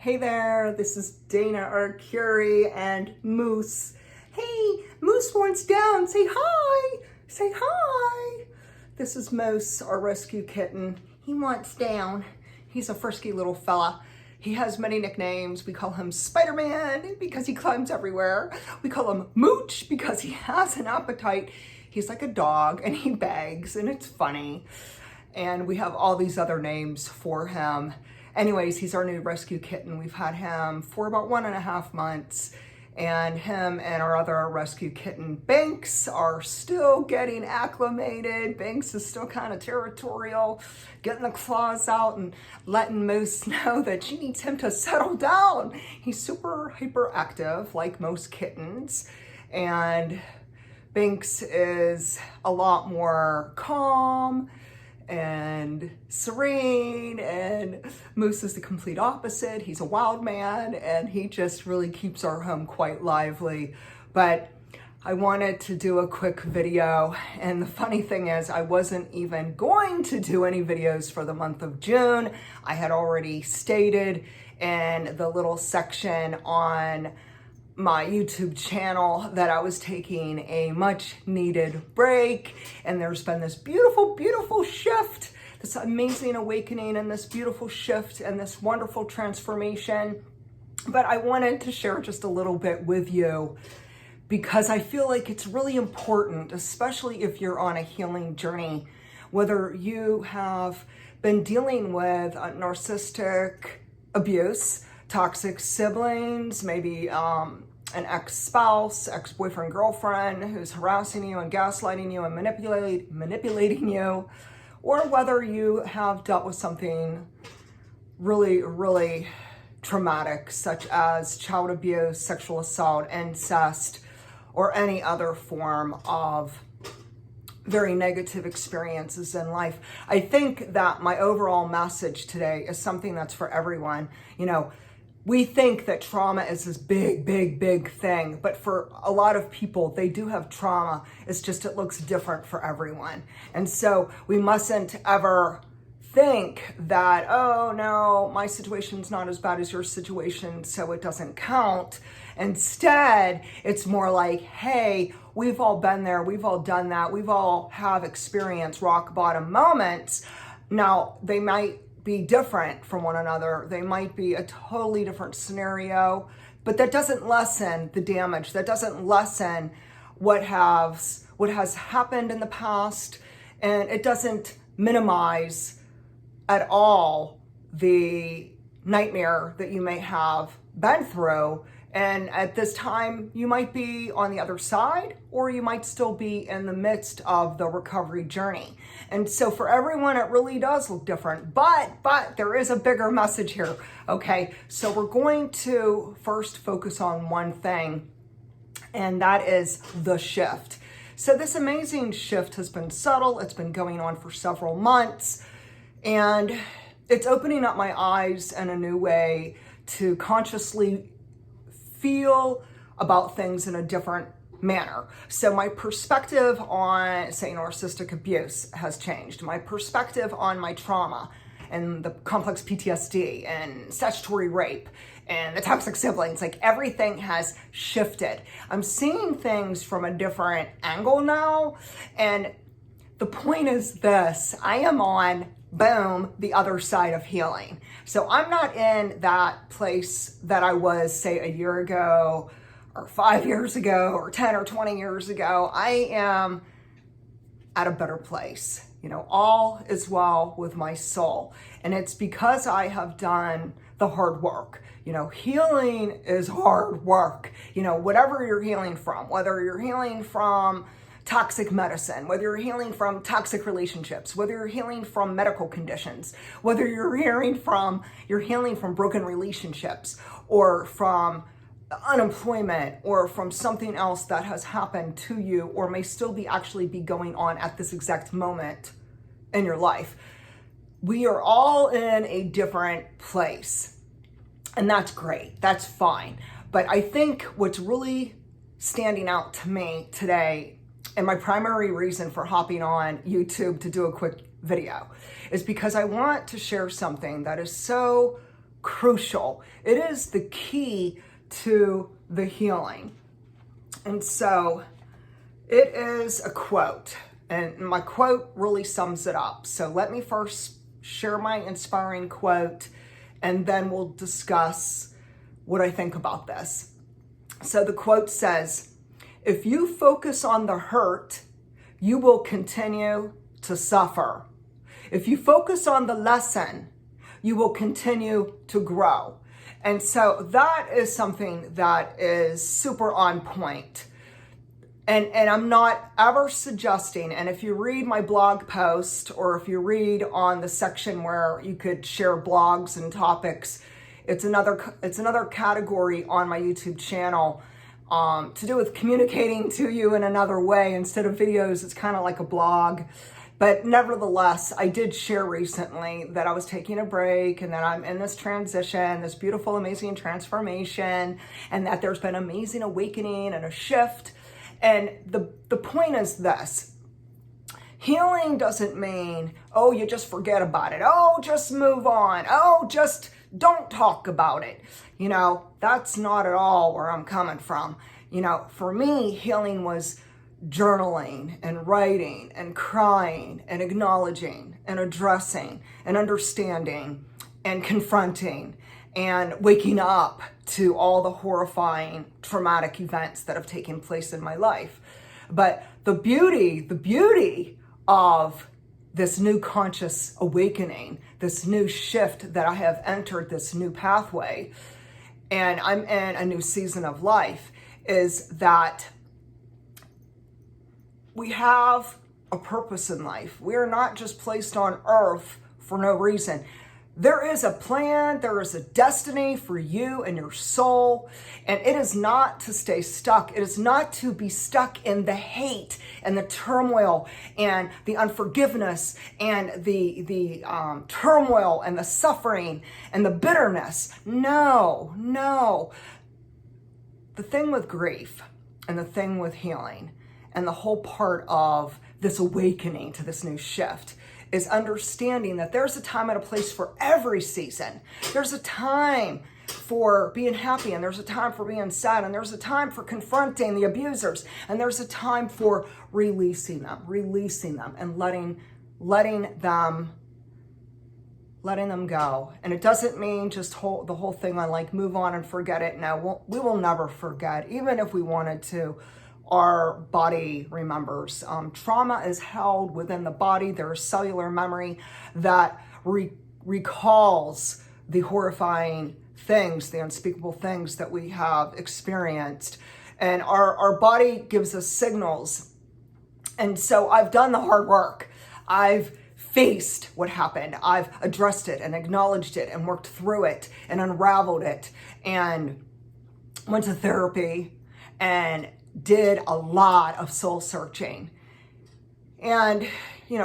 Hey there, this is Dana Arcuri and Moose. Hey, Moose wants down. Say hi. Say hi. This is Moose, our rescue kitten. He wants down. He's a frisky little fella. He has many nicknames. We call him Spider-Man because he climbs everywhere. We call him Mooch because he has an appetite. He's like a dog and he begs and it's funny. And we have all these other names for him. Anyways, he's our new rescue kitten. We've had him for about 1.5 months, and him and our other rescue kitten, Banks, are still getting acclimated. Banks is still kind of territorial, getting the claws out and letting Moose know that she needs him to settle down. He's super hyperactive, like most kittens, and Banks is a lot more calm and serene, and Moose is the complete opposite. He's a wild man and he just really keeps our home quite lively. But I wanted to do a quick video, and the funny thing is I wasn't even going to do any videos for the month of June. I had already stated in the little section on my YouTube channel that I was taking a much needed break, and there's been this beautiful, beautiful shift, this amazing awakening and this beautiful shift and this wonderful transformation. But I wanted to share just a little bit with you because I feel like it's really important, especially if you're on a healing journey, whether you have been dealing with a narcissistic abuse, toxic siblings, maybe an ex-spouse, ex-boyfriend, girlfriend who's harassing you and gaslighting you and manipulating you, or whether you have dealt with something really, really traumatic, such as child abuse, sexual assault, incest, or any other form of very negative experiences in life. I think that my overall message today is something that's for everyone. You know, we think that trauma is this big, big, big thing, but for a lot of people, they do have trauma. It's just, it looks different for everyone. And so we mustn't ever think that, oh no, my situation's not as bad as your situation, so it doesn't count. Instead, it's more like, hey, we've all been there, we've all done that, we've all have experienced rock bottom moments. Now, they might be different from one another. They might be a totally different scenario, but that doesn't lessen the damage. That doesn't lessen what has happened in the past, and it doesn't minimize at all the nightmare that you may have been through. And at this time, you might be on the other side, or you might still be in the midst of the recovery journey. And so for everyone, it really does look different, but there is a bigger message here, okay? So we're going to first focus on one thing, and that is the shift. So this amazing shift has been subtle. It's been going on for several months, and it's opening up my eyes in a new way to consciously feel about things in a different manner. So my perspective on, say, narcissistic abuse has changed. My perspective on my trauma and the complex PTSD and statutory rape and the toxic siblings, like everything has shifted. I'm seeing things from a different angle now. And the point is this: I am on, boom, the other side of healing. So I'm not in that place that I was, say, a year ago or 5 years ago or 10 or 20 years ago. I am at a better place. You know, all is well with my soul. And it's because I have done the hard work. You know, healing is hard work. You know, whatever you're healing from, whether you're healing from toxic medicine, whether you're healing from toxic relationships, whether you're healing from medical conditions, whether you're healing from broken relationships, or from unemployment, or from something else that has happened to you or may still actually be going on at this exact moment in your life. We are all in a different place, and that's great. That's fine. But I think what's really standing out to me today, and my primary reason for hopping on YouTube to do a quick video, is because I want to share something that is so crucial. It is the key to the healing. And so it is a quote, and my quote really sums it up. So let me first share my inspiring quote, and then we'll discuss what I think about this. So the quote says, "If you focus on the hurt, you will continue to suffer. If you focus on the lesson, you will continue to grow." And so that is something that is super on point. And I'm not ever suggesting, and if you read my blog post, or if you read on the section where you could share blogs and topics, it's another category on my YouTube channel to do with communicating to you in another way. Instead of videos, it's kind of like a blog. But nevertheless, I did share recently that I was taking a break, and that I'm in this transition, this beautiful, amazing transformation, and that there's been amazing awakening and a shift. And the point is this: healing doesn't mean, oh, you just forget about it. Oh, just move on. Oh, just don't talk about it. That's not at all where I'm coming from. For me, healing was journaling and writing and crying and acknowledging and addressing and understanding and confronting and waking up to all the horrifying traumatic events that have taken place in my life. But the beauty of this new conscious awakening, this new shift that I have entered, this new pathway, and I'm in a new season of life, is that we have a purpose in life. We are not just placed on earth for no reason. There is a plan, there is a destiny for you and your soul, and it is not to stay stuck. It is not to be stuck in the hate and the turmoil and the unforgiveness and the turmoil and the suffering and the bitterness. No. The thing with grief and the thing with healing and the whole part of this awakening to this new shift is understanding that there's a time and a place for every season. There's a time for being happy, and there's a time for being sad, and there's a time for confronting the abusers, and there's a time for releasing them, and letting them go. And it doesn't mean just the whole thing on like move on and forget it. No, we will never forget, even if we wanted to. Our body remembers. Trauma is held within the body. There is cellular memory that recalls the horrifying things, the unspeakable things that we have experienced. And our body gives us signals. And so I've done the hard work. I've faced what happened. I've addressed it and acknowledged it and worked through it and unraveled it and went to therapy and did a lot of soul searching. And,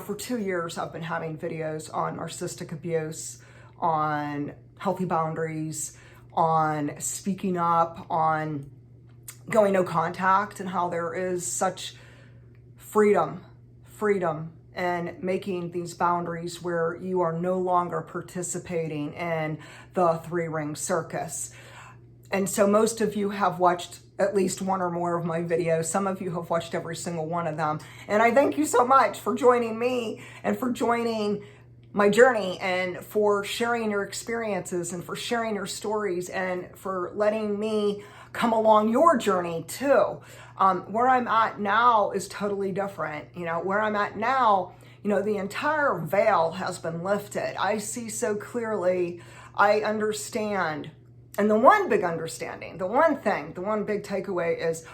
for 2 years, I've been having videos on narcissistic abuse, on healthy boundaries, on speaking up, on going no contact, and how there is such freedom and making these boundaries where you are no longer participating in the three-ring circus. And so most of you have watched at least one or more of my videos. Some of you have watched every single one of them. And I thank you so much for joining me and for joining my journey and for sharing your experiences and for sharing your stories and for letting me come along your journey too. Where I'm at now is totally different. Where I'm at now, the entire veil has been lifted. I see so clearly. I understand. And the one big understanding, the one big takeaway is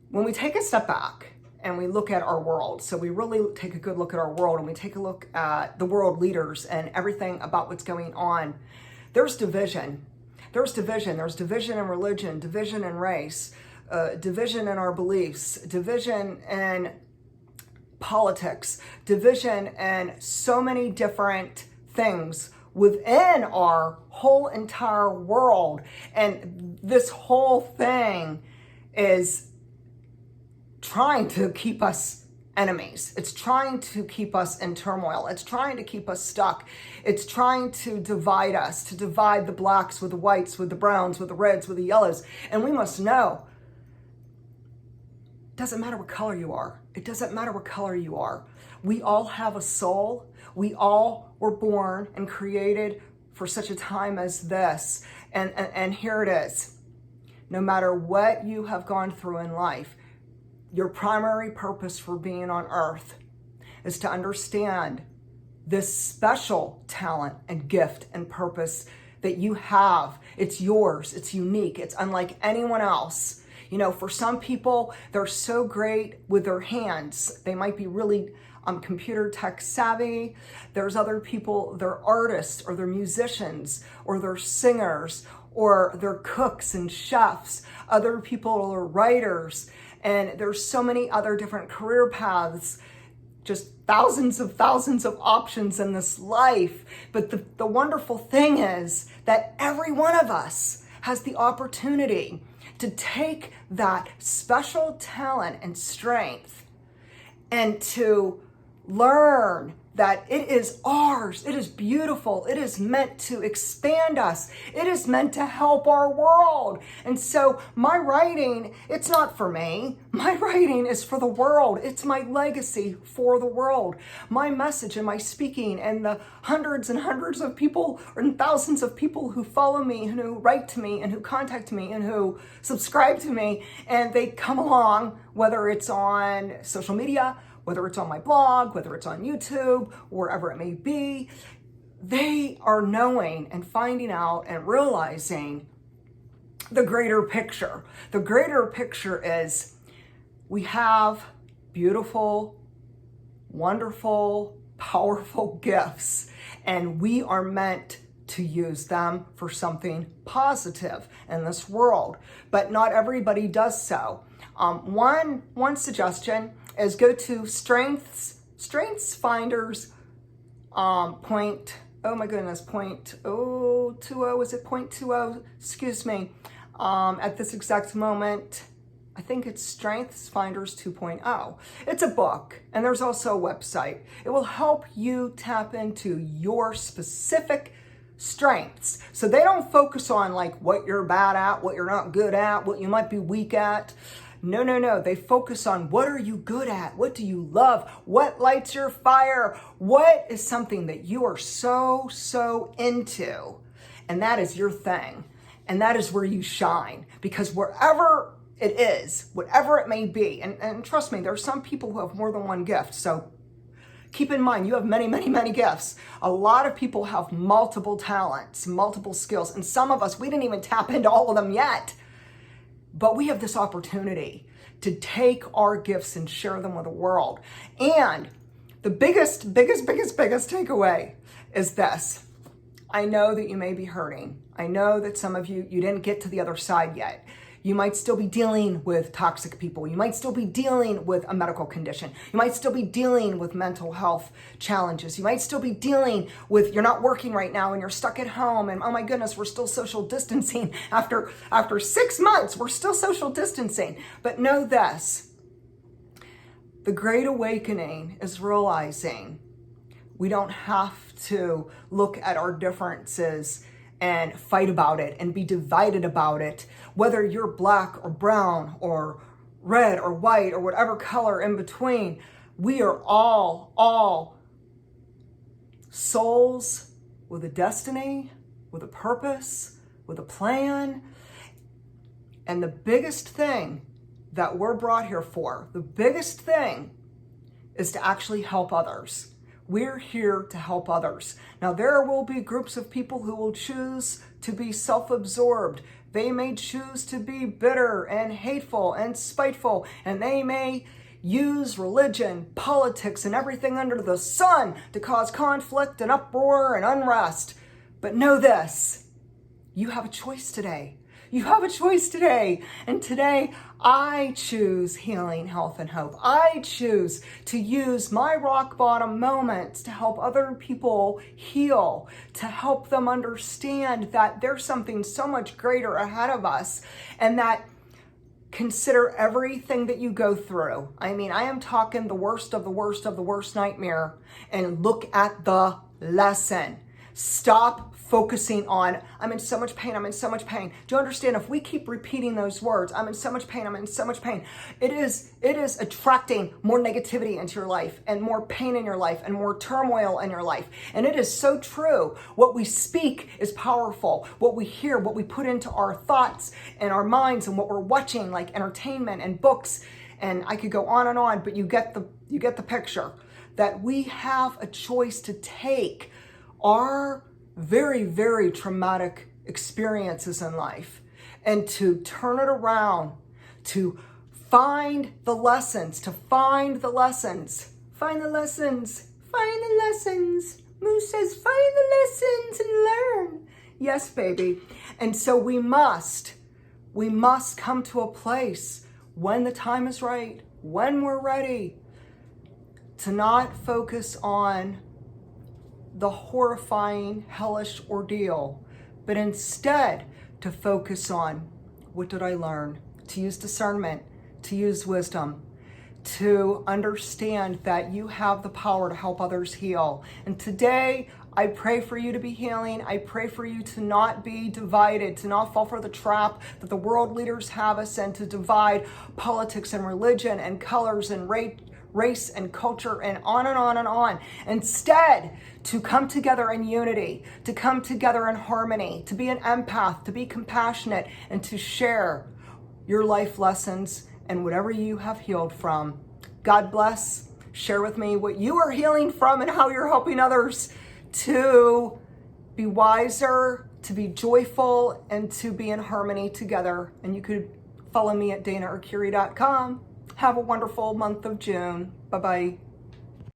when we take a step back and we look at our world, so we really take a good look at our world and we take a look at the world leaders and everything about what's going on, there's division. There's division in religion, division in race, division in our beliefs, division in politics, division in so many different things within our whole entire world. And this whole thing is trying to keep us enemies. It's trying to keep us in turmoil. It's trying to keep us stuck. It's trying to divide us, to divide the blacks with the whites, with the browns, with the reds, with the yellows. And we must know, it doesn't matter what color you are. It doesn't matter what color you are. We all have a soul. We all were born and created for such a time as this. And here it is. No matter what you have gone through in life, your primary purpose for being on earth is to understand this special talent and gift and purpose that you have. It's yours. It's unique. It's unlike anyone else. You know, for some people, they're so great with their hands. They might be really computer tech savvy. There's other people, they're artists or they're musicians or they're singers or they're cooks and chefs. Other people are writers. And there's so many other different career paths, just thousands of options in this life. But the wonderful thing is that every one of us has the opportunity to take that special talent and strength and to learn that it is ours. It is beautiful. It is meant to expand us. It is meant to help our world. And so my writing, it's not for me. My writing is for the world. It's my legacy for the world. My message and my speaking and the hundreds and hundreds of people and thousands of people who follow me and who write to me and who contact me and who subscribe to me, and they come along, whether it's on social media, whether it's on my blog, whether it's on YouTube, wherever it may be, they are knowing and finding out and realizing the greater picture. The greater picture is we have beautiful, wonderful, powerful gifts, and we are meant to use them for something positive in this world. But not everybody does so. One suggestion is go to Strengths Finders point, oh my goodness, 0.020, is it 0.20? Excuse me. At this exact moment, I think it's Strengths Finders 2.0. It's a book, and there's also a website. It will help you tap into your specific strengths. So they don't focus on like what you're bad at, what you're not good at, what you might be weak at. No. They focus on what are you good at? What do you love? What lights your fire? What is something that you are so into? And that is your thing. And that is where you shine. Because wherever it is, whatever it may be, and trust me, there are some people who have more than one gift. So keep in mind, you have many gifts. A lot of people have multiple talents, multiple skills. And some of us, we didn't even tap into all of them yet. But we have this opportunity to take our gifts and share them with the world. And the biggest takeaway is this. I know that you may be hurting. I know that some of you didn't get to the other side yet. You might still be dealing with toxic people. You might still be dealing with a medical condition. You might still be dealing with mental health challenges. You might still be dealing with, you're not working right now and you're stuck at home and oh my goodness, we're still social distancing. After 6 months, we're still social distancing. But know this, the Great Awakening is realizing we don't have to look at our differences and fight about it and be divided about it, whether you're black or brown or red or white or whatever color in between. We are all souls with a destiny, with a purpose, with a plan. And the biggest thing that we're brought here for, the biggest thing is to actually help others. We're here to help others. Now, there will be groups of people who will choose to be self-absorbed. They may choose to be bitter and hateful and spiteful, and they may use religion, politics, and everything under the sun to cause conflict and uproar and unrest. But know this, you have a choice today. You have a choice today. And today, I choose healing, health, and hope. I choose to use my rock bottom moments to help other people heal, to help them understand that there's something so much greater ahead of us, and that consider everything that you go through. I mean, I am talking the worst of the worst of the worst nightmare, and look at the lesson. Stop focusing on, I'm in so much pain, I'm in so much pain. Do you understand? If we keep repeating those words, I'm in so much pain, I'm in so much pain, it is attracting more negativity into your life and more pain in your life and more turmoil in your life. And it is so true. What we speak is powerful. What we hear, what we put into our thoughts and our minds, and what we're watching, like entertainment and books, and I could go on, but you get the picture, that we have a choice to take our very, very traumatic experiences in life and to turn it around, to find the lessons, find the lessons. Moose says, find the lessons and learn. Yes, baby. And so we must come to a place when the time is right, when we're ready, to not focus on the horrifying, hellish ordeal, but instead to focus on, what did I learn? To use discernment, to use wisdom, to understand that you have the power to help others heal. And today, I pray for you to be healing. I pray for you to not be divided, to not fall for the trap that the world leaders have us in, to divide politics and religion and colors and race and culture and on and on and on. Instead, to come together in unity, to come together in harmony, to be an empath, to be compassionate, and to share your life lessons and whatever you have healed from. God bless. Share with me what you are healing from and how you're helping others to be wiser, to be joyful, and to be in harmony together. And you could follow me at danaarcuri.com. Have a wonderful month of June. Bye-bye.